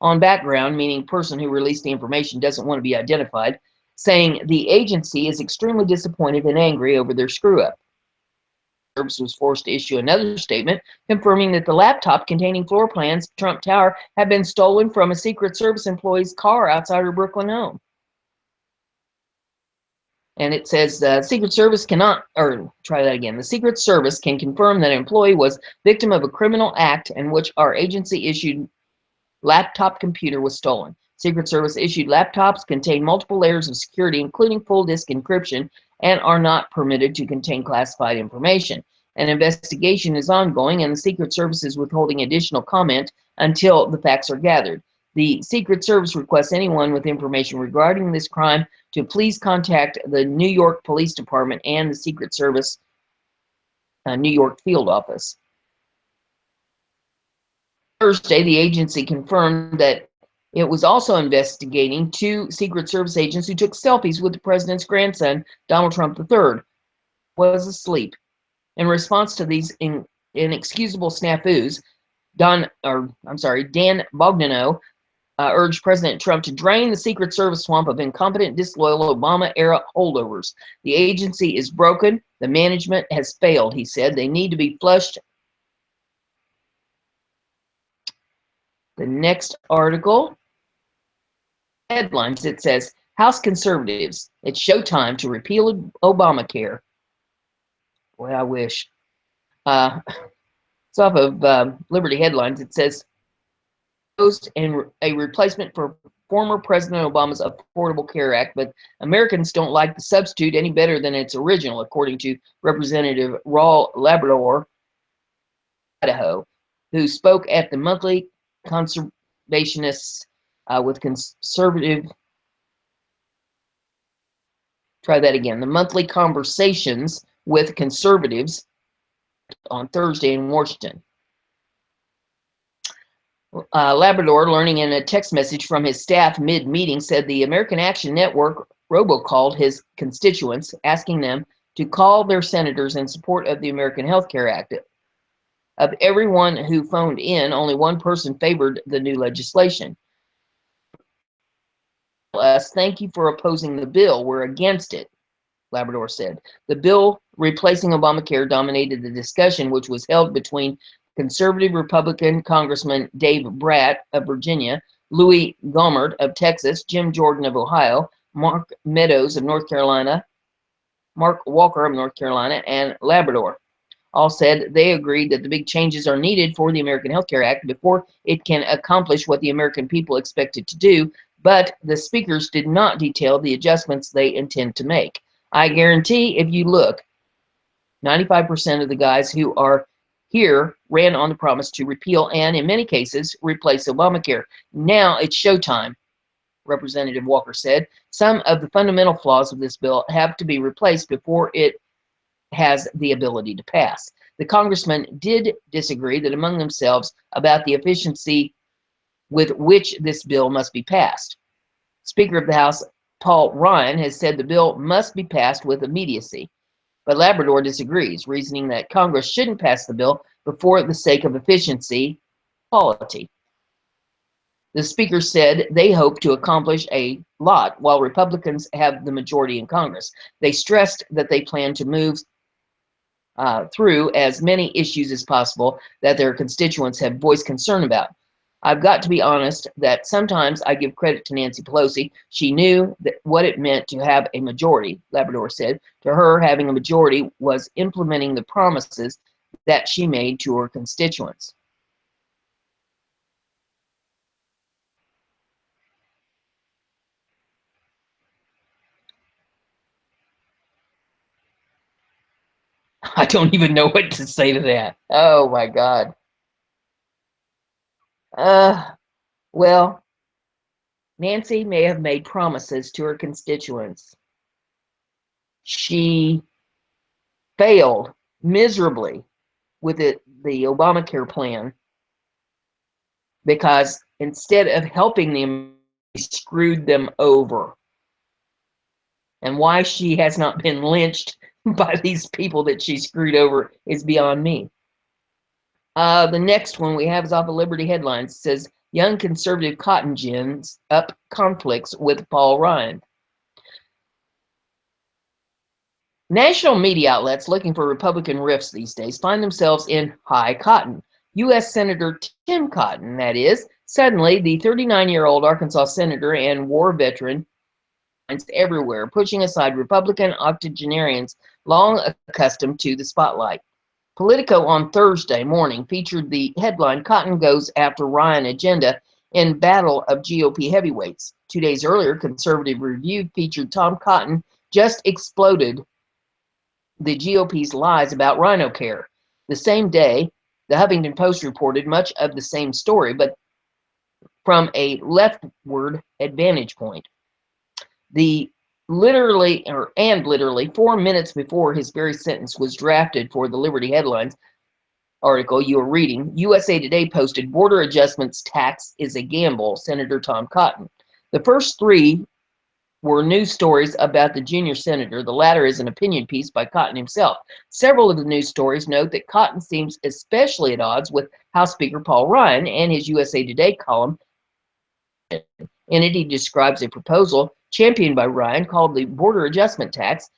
on background, meaning person who released the information doesn't want to be identified, saying the agency is extremely disappointed and angry over their screw-up. The Service was forced to issue another statement confirming that the laptop containing floor plans of Trump Tower had been stolen from a Secret Service employee's car outside her Brooklyn home. And it says the Secret Service cannot, or try that again. The Secret Service can confirm that an employee was victim of a criminal act in which our agency issued laptop computer was stolen. Secret Service issued laptops contain multiple layers of security, including full disk encryption, and are not permitted to contain classified information. An investigation is ongoing, and the Secret Service is withholding additional comment until the facts are gathered. The Secret Service requests anyone with information regarding this crime to please contact the New York Police Department and the Secret Service New York field office. Thursday, the agency confirmed that it was also investigating two Secret Service agents who took selfies with the president's grandson, Donald Trump III, was asleep. In response to these inexcusable snafus, Dan Bogdanow urged President Trump to drain the Secret Service swamp of incompetent, disloyal Obama-era holdovers. The agency is broken. The management has failed, he said. They need to be flushed. The next article, headlines, it says, House conservatives, it's showtime to repeal Obamacare. Boy, I wish. It's off of Liberty Headlines. It says, and a replacement for former President Obama's Affordable Care Act, but Americans don't like the substitute any better than its original, according to Representative Raul Labrador, Idaho, who spoke at the monthly conservationists with conservative. Try that again. The monthly conversations with conservatives on Thursday in Washington. Labrador, learning in a text message from his staff mid-meeting, said the American Action Network robocalled his constituents, asking them to call their senators in support of the American Health Care Act. Of everyone who phoned in, only one person favored the new legislation. Us, thank you for opposing the bill. We're against it, Labrador said. The bill replacing Obamacare dominated the discussion, which was held between conservative Republican Congressman Dave Bratt of Virginia, Louis Gohmert of Texas, Jim Jordan of Ohio, Mark Meadows of North Carolina, Mark Walker of North Carolina, and Labrador. All said they agreed that the big changes are needed for the American Health Care Act before it can accomplish what the American people expect it to do, but the speakers did not detail the adjustments they intend to make. I guarantee if you look, 95% of the guys who are here ran on the promise to repeal and, in many cases, replace Obamacare. Now it's showtime, Representative Walker said. Some of the fundamental flaws of this bill have to be replaced before it has the ability to pass. The congressman did disagree that among themselves about the efficiency with which this bill must be passed. Speaker of the House Paul Ryan has said the bill must be passed with immediacy. But Labrador disagrees, reasoning that Congress shouldn't pass the bill before the sake of efficiency quality. The speaker said they hope to accomplish a lot while Republicans have the majority in Congress. They stressed that they plan to move through as many issues as possible that their constituents have voiced concern about. I've got to be honest that sometimes I give credit to Nancy Pelosi. She knew what it meant to have a majority, Labrador said. To her, having a majority was implementing the promises that she made to her constituents. I don't even know what to say to that. Oh my God. Well, Nancy may have made promises to her constituents. She failed miserably with the Obamacare plan because instead of helping them, she screwed them over. And why she has not been lynched by these people that she screwed over is beyond me. The next one we have is off of Liberty Headlines. It says, young conservative cotton gins up conflicts with Paul Ryan. National media outlets looking for Republican riffs these days find themselves in high cotton. U.S. Senator Tim Cotton, that is, suddenly the 39-year-old Arkansas senator and war veteran finds everywhere, pushing aside Republican octogenarians long accustomed to the spotlight. Politico on Thursday morning featured the headline, Cotton Goes After Ryan Agenda in Battle of GOP Heavyweights. 2 days earlier, Conservative Review featured Tom Cotton just exploded the GOP's lies about rhino care. The same day, the Huffington Post reported much of the same story, but from a leftward vantage point. Literally 4 minutes before his very sentence was drafted for the Liberty Headlines article you were reading, USA Today posted, "Border adjustments tax is a gamble, Senator Tom Cotton." The first three were news stories about the junior senator. The latter is an opinion piece by Cotton himself. Several of the news stories note that Cotton seems especially at odds with House Speaker Paul Ryan, and his USA Today column in it he describes a proposal championed by Ryan called the border adjustment tax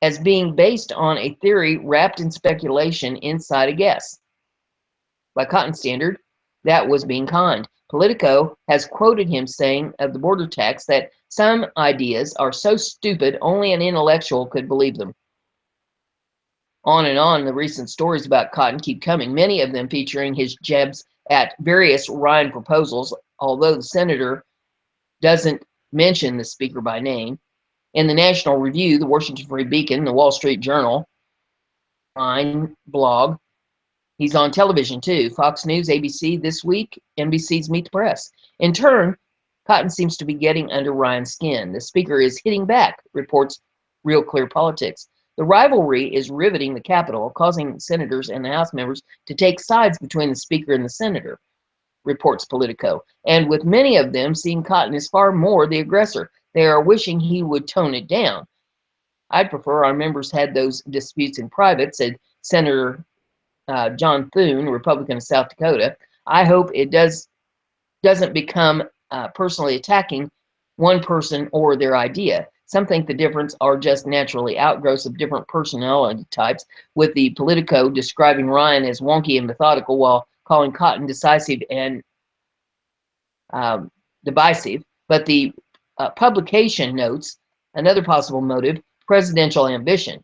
as being based on a theory wrapped in speculation inside a guess. By Cotton's standard, that was being kind. Politico has quoted him saying of the border tax that some ideas are so stupid only an intellectual could believe them. On and on, the recent stories about Cotton keep coming, many of them featuring his jabs at various Ryan proposals, although the senator doesn't mention the speaker by name. In the National Review, the Washington Free Beacon, the Wall Street Journal, Ryan blog, he's on television too. Fox News, ABC, This Week, NBC's Meet the Press. In turn, Cotton seems to be getting under Ryan's skin. The speaker is hitting back, reports Real Clear Politics. The rivalry is riveting the Capitol, causing senators and the House members to take sides between the speaker and the senator, reports Politico. And with many of them seeing Cotton as far more the aggressor, they are wishing he would tone it down. "I'd prefer our members had those disputes in private," said Senator John Thune, Republican of South Dakota. "I hope it doesn't become personally attacking one person or their idea. Some think the difference are just naturally outgrowths of different personality types," with the Politico describing Ryan as wonky and methodical while calling Cotton decisive and divisive. But the publication notes another possible motive: presidential ambition.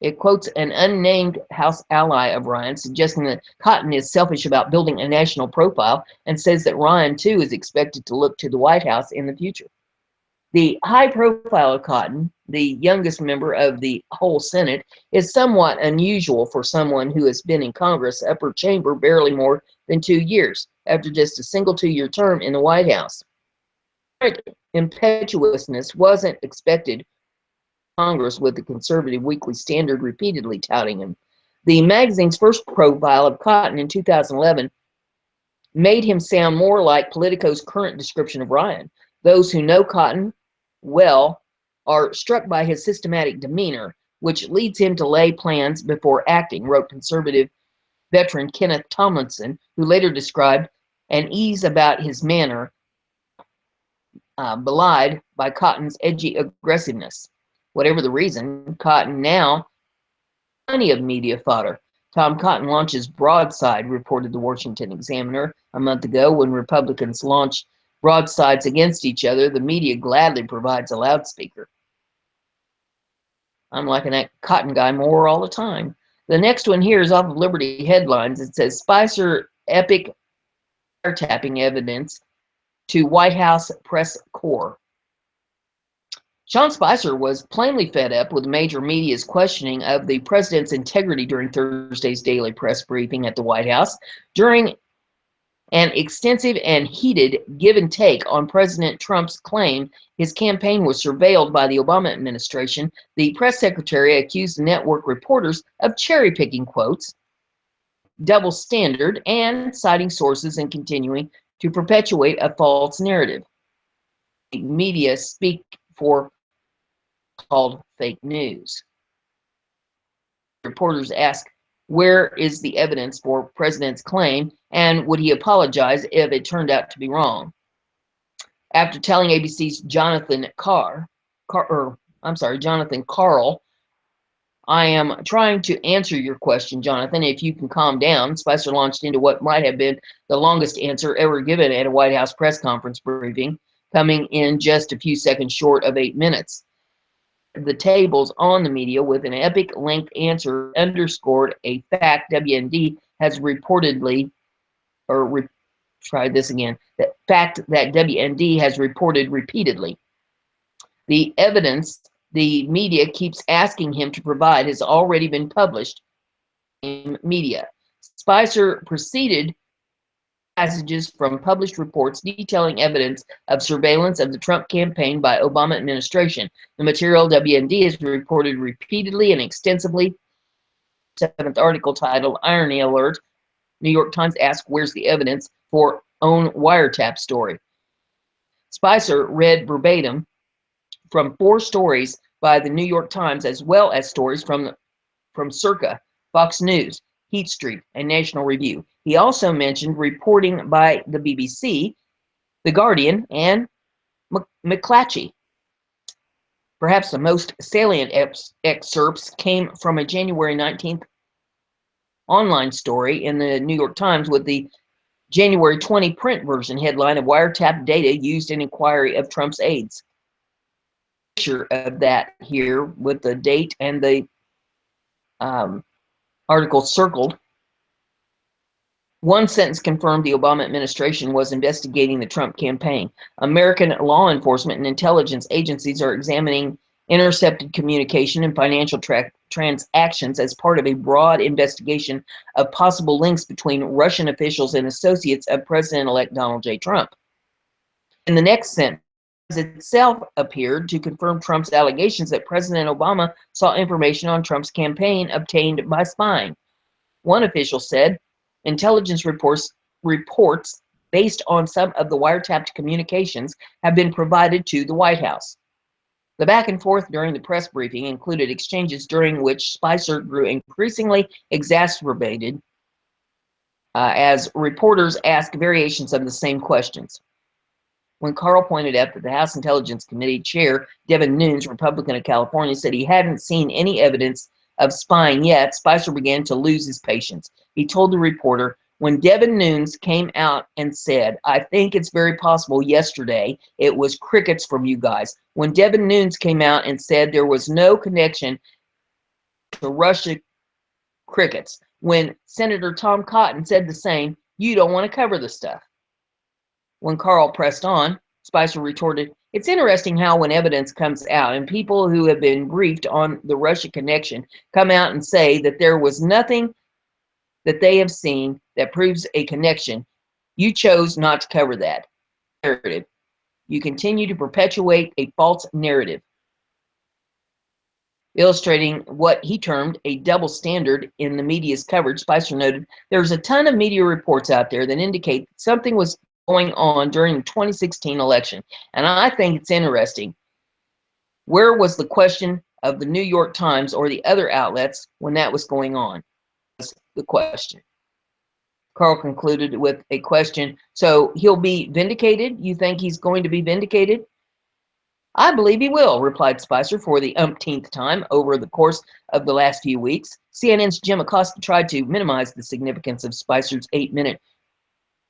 It quotes an unnamed House ally of Ryan, suggesting that Cotton is selfish about building a national profile, and says that Ryan, too, is expected to look to the White House in the future. The high profile of Cotton, the youngest member of the whole Senate, is somewhat unusual for someone who has been in Congress upper chamber barely more than 2 years, after just a single 2-year term in the White House. Impetuousness wasn't expected Congress, with the Conservative Weekly Standard repeatedly touting him. The magazine's first profile of Cotton in 2011 made him sound more like Politico's current description of Ryan. Those who know Cotton well are struck by his systematic demeanor, which leads him to lay plans before acting, wrote conservative veteran Kenneth Tomlinson, who later described an ease about his manner belied by Cotton's edgy aggressiveness. Whatever the reason, Cotton now plenty of media fodder. Tom Cotton launches broadside, reported the Washington Examiner a month ago. When Republicans launch broadsides against each other, the media gladly provides a loudspeaker. I'm liking that Cotton guy more all the time. The next one here is off of Liberty Headlines. It says, Spicer epic wiretapping evidence to White House press corps. Sean Spicer was plainly fed up with major media's questioning of the president's integrity during Thursday's daily press briefing at the White House. During an extensive and heated give and take on President Trump's claim his campaign was surveilled by the Obama administration, the press secretary accused network reporters of cherry-picking quotes, double standard, and citing sources and continuing to perpetuate a false narrative. The media speak for called fake news. Reporters ask, where is the evidence for president's claim, and would he apologize if it turned out to be wrong? After telling ABC's Jonathan Carl, "I am trying to answer your question, Jonathan, if you can calm down," Spicer launched into what might have been the longest answer ever given at a White House press conference briefing, coming in just a few seconds short of 8 minutes. The tables on the media with an epic length answer underscored a fact WND has reportedly, that fact that WND has reported repeatedly. The evidence the media keeps asking him to provide has already been published in media. Spicer proceeded passages from published reports detailing evidence of surveillance of the Trump campaign by Obama administration. The material WND has reported repeatedly and extensively. Seventh article titled "Irony Alert." New York Times asked, "Where's the evidence for own wiretap story?" Spicer read verbatim from 4 stories by the New York Times, as well as stories from Circa, Fox News, Heat Street, and National Review. He also mentioned reporting by the BBC, The Guardian, and McClatchy. Perhaps the most salient excerpts came from a January 19th online story in the New York Times with the January 20 print version headline of "Wiretap Data Used in Inquiry of Trump's Aides." Picture of that here with the date and the article circled. One sentence confirmed the Obama administration was investigating the Trump campaign. American law enforcement and intelligence agencies are examining intercepted communication and financial transactions as part of a broad investigation of possible links between Russian officials and associates of President-elect Donald J. Trump. In the next sentence, itself appeared to confirm Trump's allegations that President Obama saw information on Trump's campaign obtained by spying. One official said, "Intelligence reports based on some of the wiretapped communications have been provided to the White House." The back and forth during the press briefing included exchanges during which Spicer grew increasingly exacerbated as reporters asked variations of the same questions. When Carl pointed out that the House Intelligence Committee Chair, Devin Nunes, Republican of California, said he hadn't seen any evidence of spying yet, Spicer began to lose his patience. He told the reporter, "When Devin Nunes came out and said, 'I think it's very possible yesterday it was crickets from you guys.' When Devin Nunes came out and said there was no connection to Russia, crickets. When Senator Tom Cotton said the same, you don't want to cover the stuff." When Carl pressed on, Spicer retorted, "It's interesting how when evidence comes out and people who have been briefed on the Russia connection come out and say that there was nothing that they have seen that proves a connection, you chose not to cover that narrative. You continue to perpetuate a false narrative." Illustrating what he termed a double standard in the media's coverage, Spicer noted, "There's a ton of media reports out there that indicate that something was going on during the 2016 election, and I think it's interesting. Where was the question of the New York Times or the other outlets when that was going on?" Was the question. Carl concluded with a question, "So he'll be vindicated? You think he's going to be vindicated?" "I believe he will," replied Spicer for the umpteenth time over the course of the last few weeks. CNN's Jim Acosta tried to minimize the significance of Spicer's 8-minute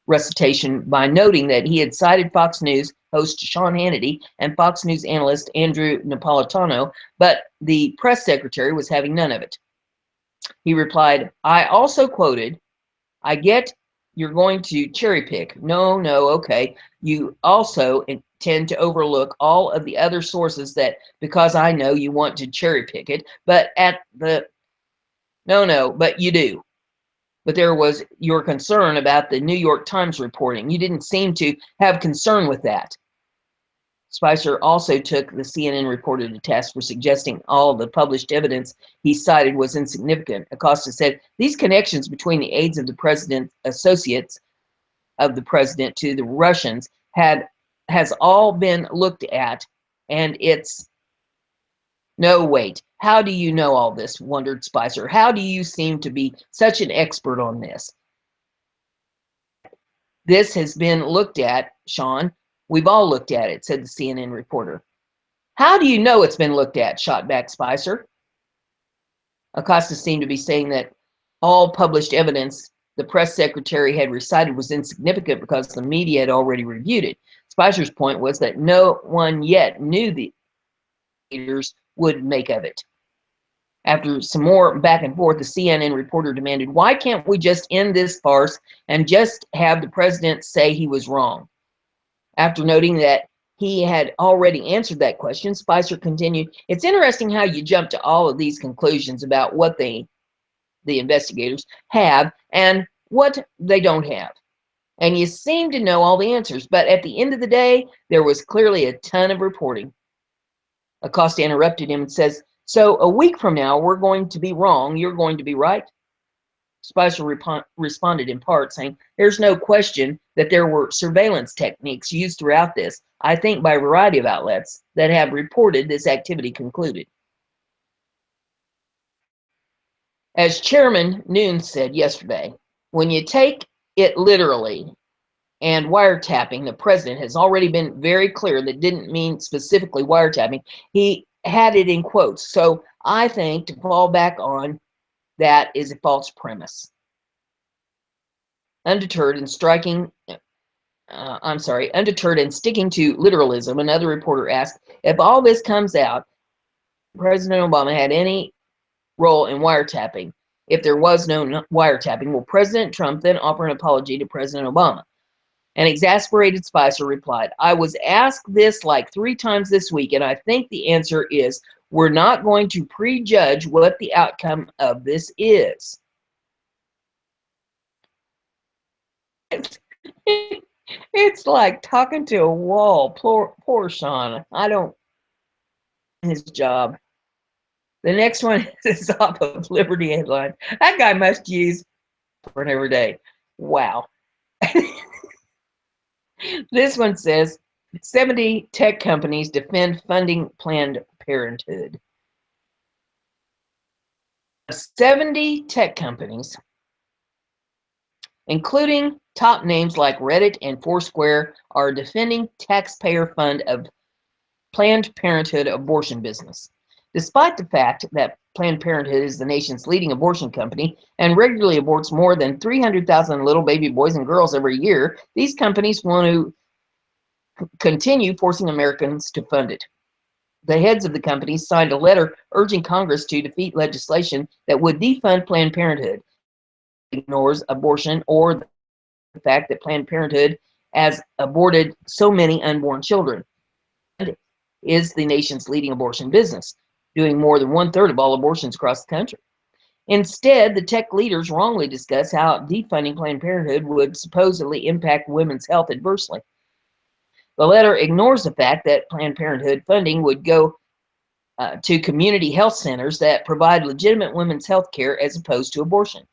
recitation by noting that he had cited Fox News host Sean Hannity and Fox News analyst Andrew Napolitano, but the press secretary was having none of it. He replied, "I also quoted, 'I get you're going to cherry pick. No, okay. You also intend to overlook all of the other sources that, because I know you want to cherry pick it, but at the, no, but you do. But there was your concern about the New York Times reporting. You didn't seem to have concern with that." Spicer also took the CNN reporter to task for suggesting all the published evidence he cited was insignificant. Acosta said, "These connections between the aides of the president, associates of the president to the Russians has all been looked at, and it's..." "No, wait. How do you know all this?" wondered Spicer. "How do you seem to be such an expert on this?" "This has been looked at, Sean. We've all looked at it," said the CNN reporter. "How do you know it's been looked at?" shot back Spicer. Acosta seemed to be saying that all published evidence the press secretary had recited was insignificant because the media had already reviewed it. Spicer's point was that no one yet knew the leaders would make of it. After some more back and forth, the CNN reporter demanded, "Why can't we just end this farce and just have the president say he was wrong?" After noting that he had already answered that question, Spicer continued, "It's interesting how you jump to all of these conclusions about what the investigators have and what they don't have. And you seem to know all the answers. But at the end of the day, there was clearly a ton of reporting. Acosta interrupted him and says, "So a week from now, we're going to be wrong. You're going to be right." Spicer responded in part, saying, "There's no question that there were surveillance techniques used throughout this, I think by a variety of outlets that have reported this activity concluded." As Chairman Nunes said yesterday, when you take it literally, and wiretapping, the president has already been very clear that didn't mean specifically wiretapping. He had it in quotes. So I think to fall back on that is a false premise. Undeterred and sticking to literalism, another reporter asked, if all this comes out, President Obama had any role in wiretapping. If there was no wiretapping, will President Trump then offer an apology to President Obama? An exasperated Spicer replied, "I was asked this like 3 times this week, and I think the answer is we're not going to prejudge what the outcome of this is." It's like talking to a wall. Poor Sean. I don't his job. The next one is off of Liberty headline. That guy must use for an every day. Wow. This one says 70 tech companies defend funding Planned Parenthood. 70 tech companies, including top names like Reddit and Foursquare, are defending taxpayer fund of Planned Parenthood abortion business. Despite the fact that Planned Parenthood is the nation's leading abortion company and regularly aborts more than 300,000 little baby boys and girls every year, these companies want to continue forcing Americans to fund it. The heads of the companies signed a letter urging Congress to defeat legislation that would defund Planned Parenthood. It ignores abortion or the fact that Planned Parenthood has aborted so many unborn children. It is the nation's leading abortion business, doing more than 1/3 of all abortions across the country. Instead, the tech leaders wrongly discuss how defunding Planned Parenthood would supposedly impact women's health adversely. The letter ignores the fact that Planned Parenthood funding would go to community health centers that provide legitimate women's health care as opposed to abortion.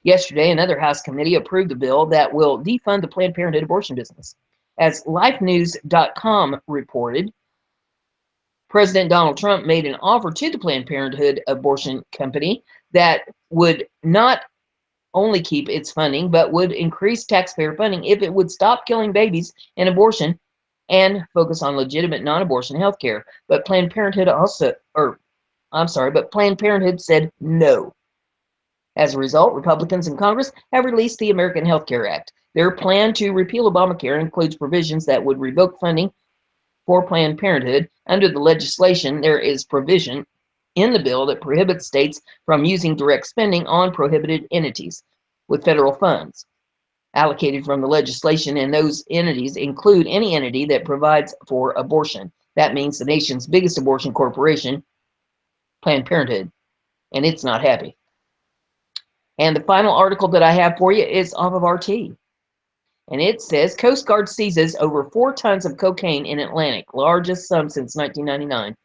Yesterday, another House committee approved a bill that will defund the Planned Parenthood abortion business. As lifenews.com reported, President Donald Trump made an offer to the Planned Parenthood abortion company that would not only keep its funding, but would increase taxpayer funding if it would stop killing babies in abortion and focus on legitimate non-abortion health care. But Planned Parenthood Planned Parenthood said no. As a result, Republicans in Congress have released the American Health Care Act. Their plan to repeal Obamacare includes provisions that would revoke funding for Planned Parenthood. Under the legislation, there is provision in the bill that prohibits states from using direct spending on prohibited entities with federal funds allocated from the legislation, and those entities include any entity that provides for abortion. That means the nation's biggest abortion corporation, Planned Parenthood, and it's not happy. And the final article that I have for you is off of RT. And it says, Coast Guard seizes over 4 tons of cocaine in Atlantic, largest sum since 1999.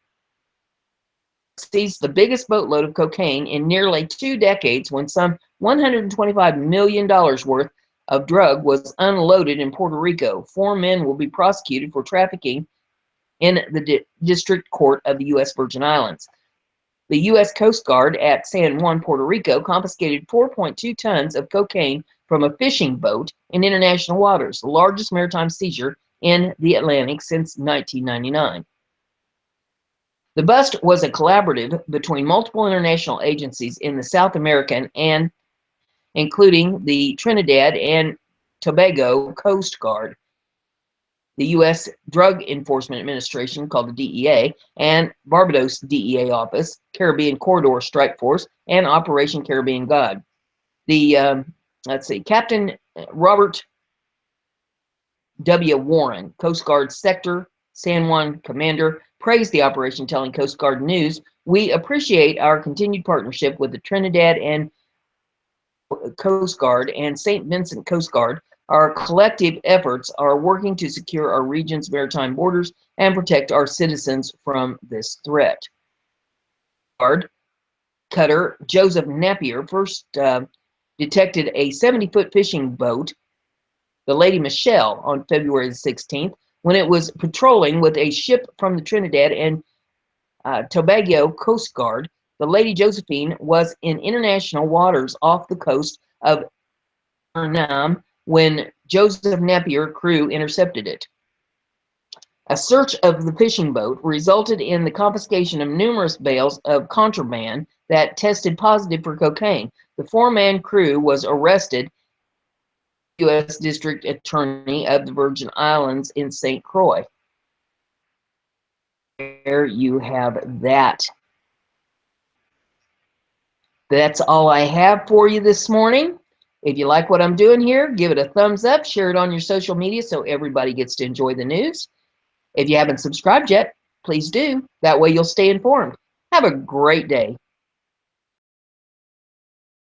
Seized the biggest boatload of cocaine in nearly 2 decades when some $125 million worth of drug was unloaded in Puerto Rico. 4 men will be prosecuted for trafficking in the District Court of the U.S. Virgin Islands. The U.S. Coast Guard at San Juan, Puerto Rico, confiscated 4.2 tons of cocaine from a fishing boat in international waters, the largest maritime seizure in the Atlantic since 1999. The bust was a collaborative between multiple international agencies in the South American and including the Trinidad and Tobago Coast Guard, the U.S. Drug Enforcement Administration, called the DEA, and Barbados DEA Office, Caribbean Corridor Strike Force, and Operation Caribbean God. The Captain Robert W. Warren, Coast Guard Sector San Juan Commander, praised the operation, telling Coast Guard News, "We appreciate our continued partnership with the Trinidad and Coast Guard and St. Vincent Coast Guard. Our collective efforts are working to secure our region's maritime borders and protect our citizens from this threat. Guard cutter Joseph Napier first detected a 70-foot fishing boat, the Lady Michelle, on February the 16th when it was patrolling with a ship from the Trinidad and Tobago Coast Guard. The Lady Josephine was in international waters off the coast of Suriname when Joseph Napier crew intercepted it. A search of the fishing boat resulted in the confiscation of numerous bales of contraband that tested positive for cocaine. The four-man crew was arrested. U.S. District Attorney of the Virgin Islands in St. Croix. There you have that. That's all I have for you this morning. If you like what I'm doing here, give it a thumbs up, share it on your social media so everybody gets to enjoy the news. If you haven't subscribed yet, please do. That way you'll stay informed. Have a great day.